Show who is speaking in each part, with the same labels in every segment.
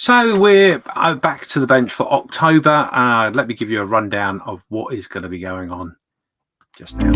Speaker 1: So we're back to the bench for October. Let me give you a rundown of what is going to be going on just now.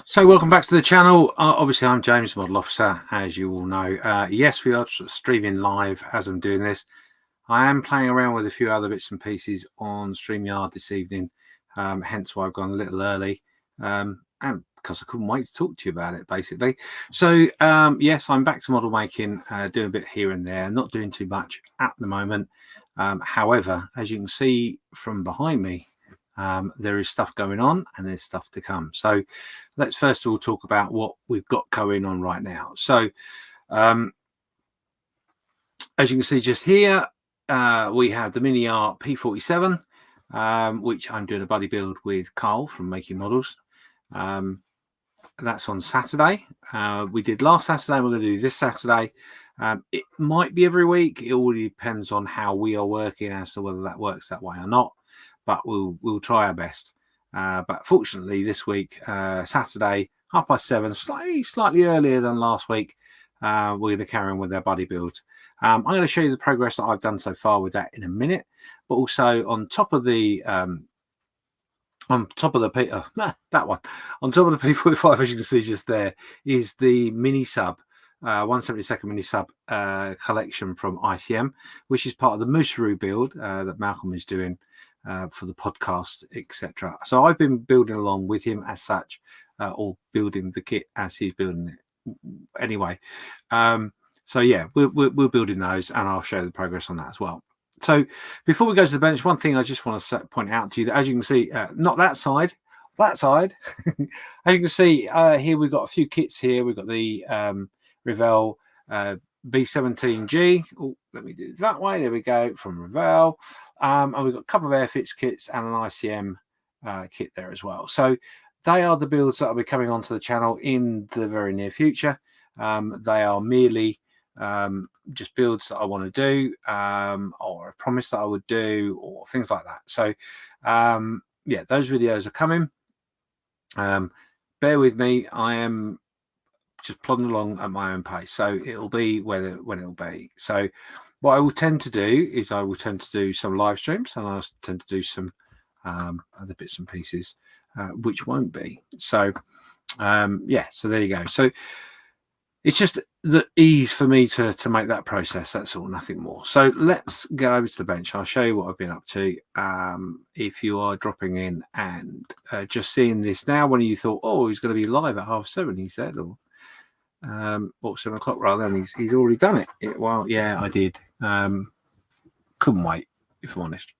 Speaker 1: So welcome back to the channel. Obviously, I'm James, Model Officer, as you all know. Yes, we are streaming live as I'm doing this. I am playing around with a few other bits and pieces on StreamYard this evening, hence why I've gone a little early, and because I couldn't wait to talk to you about it, basically. So, yes, I'm back to model making, doing a bit here and there, not doing too much at the moment. However, as you can see from behind me, there is stuff going on and there's stuff to come. So let's first of all talk about what we've got going on right now. So as you can see just here, we have the Mini Art P47, which I'm doing a buddy build with Carl from Making Models. That's on Saturday. We did last Saturday. We're going to do this Saturday. It might be every week. It all depends on how we are working as to whether that works that way or not. But we'll try our best. But fortunately, this week, Saturday, 7:30, slightly earlier than last week, we're going to carry on with our buddy build. I'm going to show you the progress that I've done so far with that in a minute. But also on top of the that one, on top of the P45, as you can see just there, is the mini sub. 1/72 mini sub collection from ICM, which is part of the Mooseroo build that Malcolm is doing for the podcast, etc. So I've been building along with him as such, or building the kit as he's building it anyway. So yeah, we're building those, and I'll show the progress on that as well. So before we go to the bench, one thing I just want to point out to you, that as you can see, not that side, that side. As you can see here, we've got a few kits here. We've got the Revell B17G. Oh, let me do it that way. There we go, from Revell. And we've got a couple of Airfix kits and an ICM kit there as well. So they are the builds that will be coming onto the channel in the very near future. They are merely just builds that I want to do, or a promise that I would do, or things like that. So yeah, those videos are coming. Bear with me. I am just plodding along at my own pace, so it'll be when it'll be. So what I will tend to do is I will tend to do some live streams, and I'll tend to do some other bits and pieces which won't be. So yeah, so there you go. So it's just the ease for me to make that process, that's all, nothing more. So let's go over to the bench. I'll show you what I've been up to. If you are dropping in and just seeing this now, when you thought, oh, he's going to be live at 7:30, he said, or 7 o'clock rather, and he's already done it. Well, yeah, I did. Couldn't wait, if I'm honest.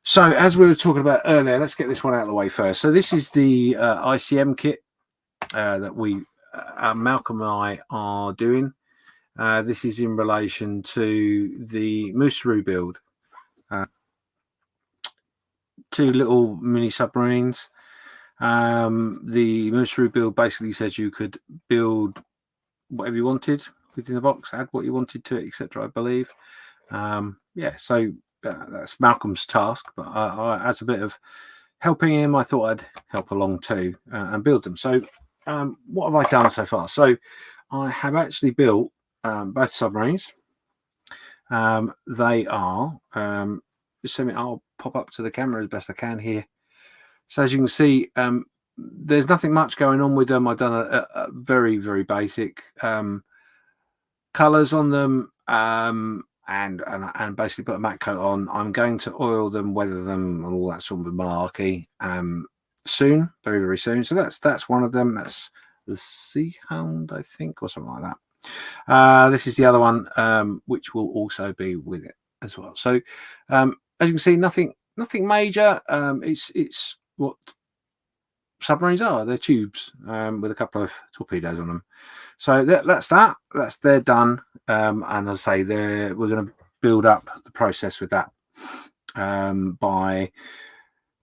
Speaker 1: So as we were talking about earlier, let's get this one out of the way first. So this is the ICM kit that we Malcolm and I are doing. This is in relation to the Mooseroo build. 2 little mini submarines. The Mooseroo build basically says you could build whatever you wanted within the box, add what you wanted to it, etc. I believe. Yeah, so that's Malcolm's task, but as a bit of helping him, I thought I'd help along too and build them. So what have I done so far? So I have actually built both submarines. They are I'll pop up to the camera as best I can here. So as you can see, there's nothing much going on with them. I've done a very, very basic colors on them, and basically put a matte coat on. I'm going to oil them, weather them, and all that sort of malarkey soon, very, very soon. So that's one of them. That's the Sea Hound, I think, or something like that. This is the other one, which will also be with it as well. So as you can see, nothing major. It's what submarines are. They're tubes with a couple of torpedoes on them. So they're done. And as I say, we're going to build up the process with that by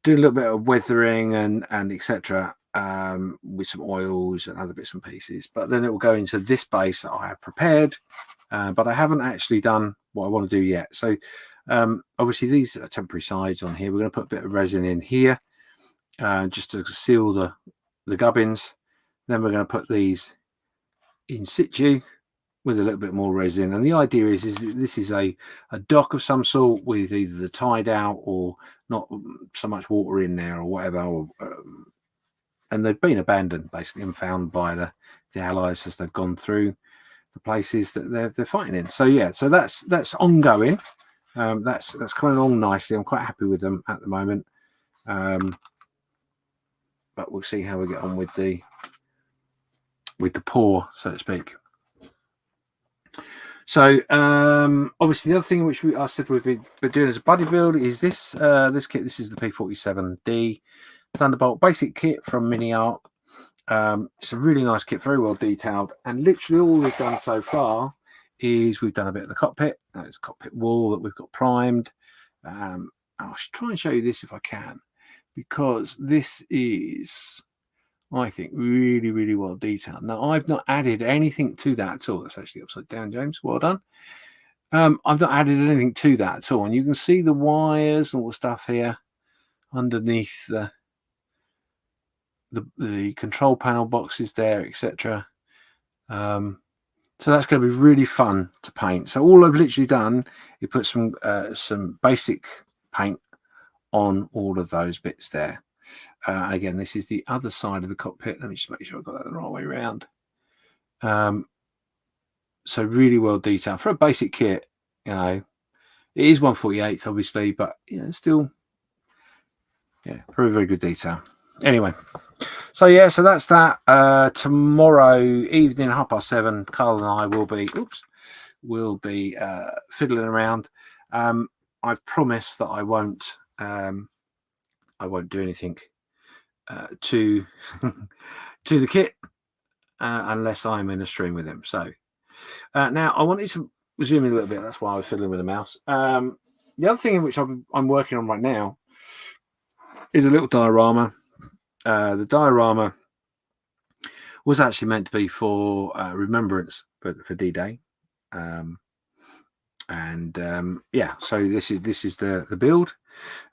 Speaker 1: doing a little bit of weathering and etc. with some oils and other bits and pieces. But then it will go into this base that I have prepared, but I haven't actually done what I want to do yet. So obviously these are temporary sides on here. We're going to put a bit of resin in here just to seal the gubbins. Then we're going to put these in situ with a little bit more resin, and the idea is that this is a dock of some sort with either the tide out or not so much water in there or whatever, or, and they've been abandoned basically and found by the allies as they've gone through the places that they're fighting in. So yeah, so that's ongoing. That's coming along nicely. I'm quite happy with them at the moment, but we'll see how we get on with the pour, so to speak. So obviously the other thing which I said we've been doing as a buddy build is this this kit. This is the P47D Thunderbolt basic kit from Mini Art. It's a really nice kit, very well detailed, and literally all we've done so far is we've done a bit of the cockpit. It's a cockpit wall that we've got primed. I'll try and show you this if I can, because this is, I think, really, really well detailed. Now, I've not added anything to that at all. That's actually upside down, James. Well done. I've not added anything to that at all. And you can see the wires and all the stuff here underneath the control panel boxes there, etc. So that's going to be really fun to paint. So all I've literally done is put some basic paint on all of those bits there. Again, this is the other side of the cockpit. Let me just make sure I've got that the right way around. So really well detailed for a basic kit. You know, it is 1/48, obviously, but yeah, still, yeah, very, very good detail. Anyway, so yeah, so that's that. Tomorrow evening, 7:30, Carl and I will be fiddling around. I've promised that I won't do anything to the kit unless I'm in a stream with him. So now I wanted to zoom in a little bit. That's why I was fiddling with the mouse. The other thing in which I'm working on right now is a little diorama. The diorama was actually meant to be for remembrance for D-Day, yeah. So this is the build.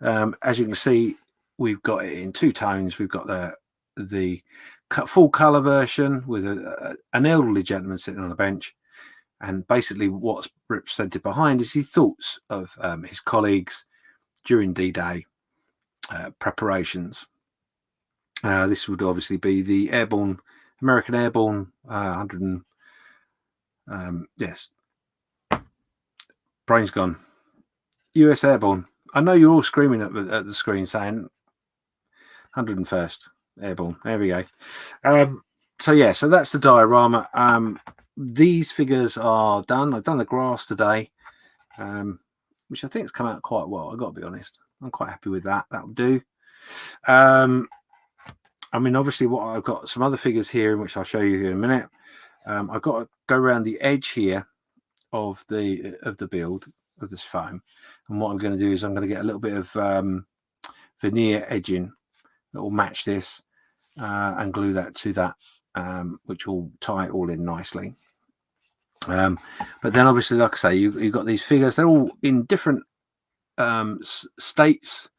Speaker 1: As you can see, we've got it in two tones. We've got the full color version with an elderly gentleman sitting on a bench, and basically what's represented behind is his thoughts of his colleagues during D-Day preparations. This would obviously be the American Airborne 100. Yes, brain's gone. US Airborne. I know you're all screaming at the screen saying 101st Airborne. There we go. So yeah, so that's the diorama. These figures are done. I've done the grass today, which I think has come out quite well. I've got to be honest. I'm quite happy with that. That'll do. I mean, obviously, what I've got some other figures here, which I'll show you here in a minute. I've got to go around the edge here of the build of this foam, and what I'm going to do is I'm going to get a little bit of veneer edging that will match this and glue that to that, which will tie it all in nicely. But then, obviously, like I say, you've got these figures. They're all in different states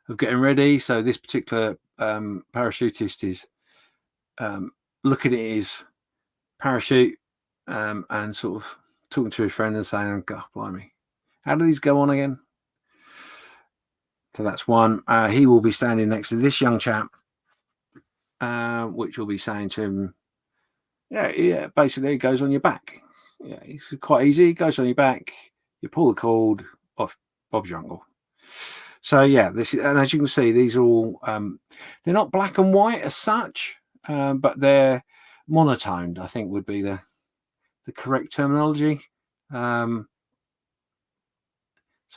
Speaker 1: of getting ready. So this particular parachutist is looking at his parachute and sort of talking to his friend and saying, "God, blimey, how do these go on again?" So that's one. He will be standing next to this young chap, which will be saying to him, yeah, basically it goes on your back. Yeah, it's quite easy. It goes on your back. You pull the cord off. Bob's your uncle. So yeah, this is, and as you can see, these are all they're not black and white as such, but they're monotoned, I think would be the correct terminology. So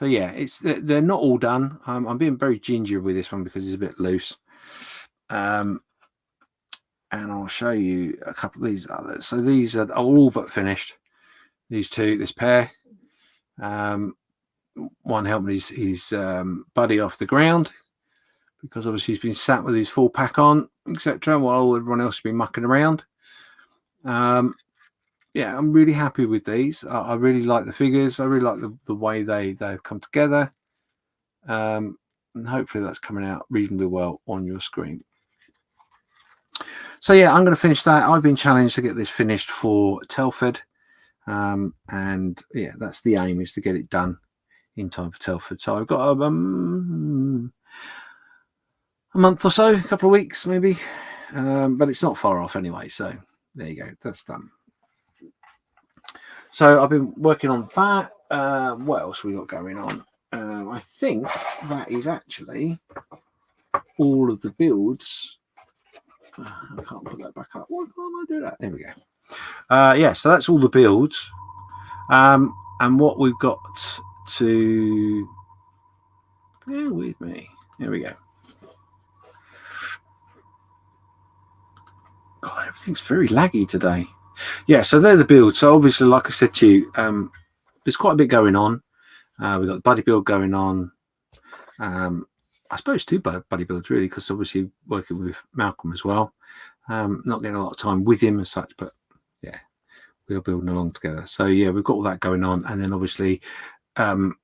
Speaker 1: yeah, they're not all done. I'm being very ginger with this one because it's a bit loose. And I'll show you a couple of these others. So these are all but finished. These two, this pair. One helping his buddy off the ground, because obviously he's been sat with his full pack on, etc., while everyone else has been mucking around. Yeah, I'm really happy with these. I really like the figures. I really like the way they've come together. And hopefully that's coming out reasonably well on your screen. So yeah, I'm going to finish that. I've been challenged to get this finished for Telford. And yeah, that's the aim, is to get it done in time for Telford. So I've got a month or so, a couple of weeks maybe, but it's not far off anyway. So there you go, that's done. So I've been working on that. What else have we got going on? I think that is actually all of the builds. I can't put that back up. Why can't I do that? There we go. Yeah, so that's all the builds. And what we've got to... Bear with me. There we go. God, everything's very laggy today. Yeah, so they're the builds. So obviously, like I said to you, there's quite a bit going on. We've got the buddy build going on. I suppose 2 buddy builds really, because obviously working with Malcolm as well. Not getting a lot of time with him as such, but yeah, we're building along together. So yeah, we've got all that going on, and then obviously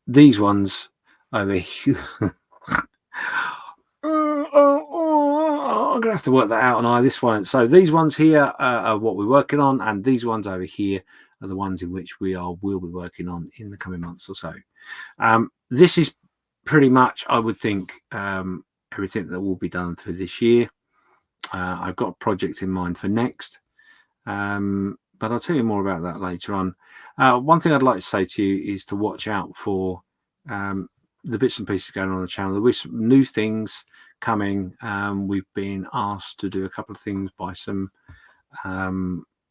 Speaker 1: these ones over here. I'm gonna have to work that out on this one. So these ones here are what we're working on, and these ones over here are the ones in which will be working on in the coming months or so. This is pretty much, I would think, everything that will be done for this year. I've got a project in mind for next, but I'll tell you more about that later on. One thing I'd like to say to you is to watch out for the bits and pieces going on the channel. There will be some new things coming. We've been asked to do a couple of things by some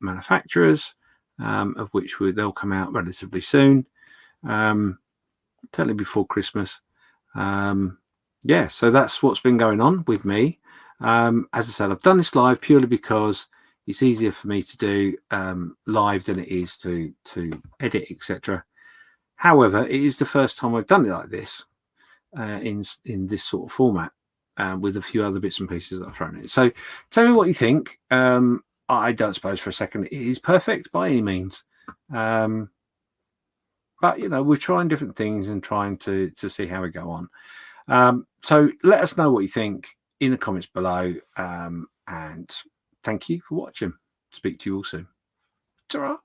Speaker 1: manufacturers, of which they'll come out relatively soon, totally before Christmas. Yeah, so that's what's been going on with me. As I said, I've done this live purely because it's easier for me to do live than it is to edit, etc. However, it is the first time I've done it like this, in this sort of format, with a few other bits and pieces that I've thrown in. So tell me what you think. I don't suppose for a second it is perfect by any means. But, you know, we're trying different things and trying to see how we go on. So let us know what you think in the comments below. And thank you for watching. Speak to you all soon. Ta-ra.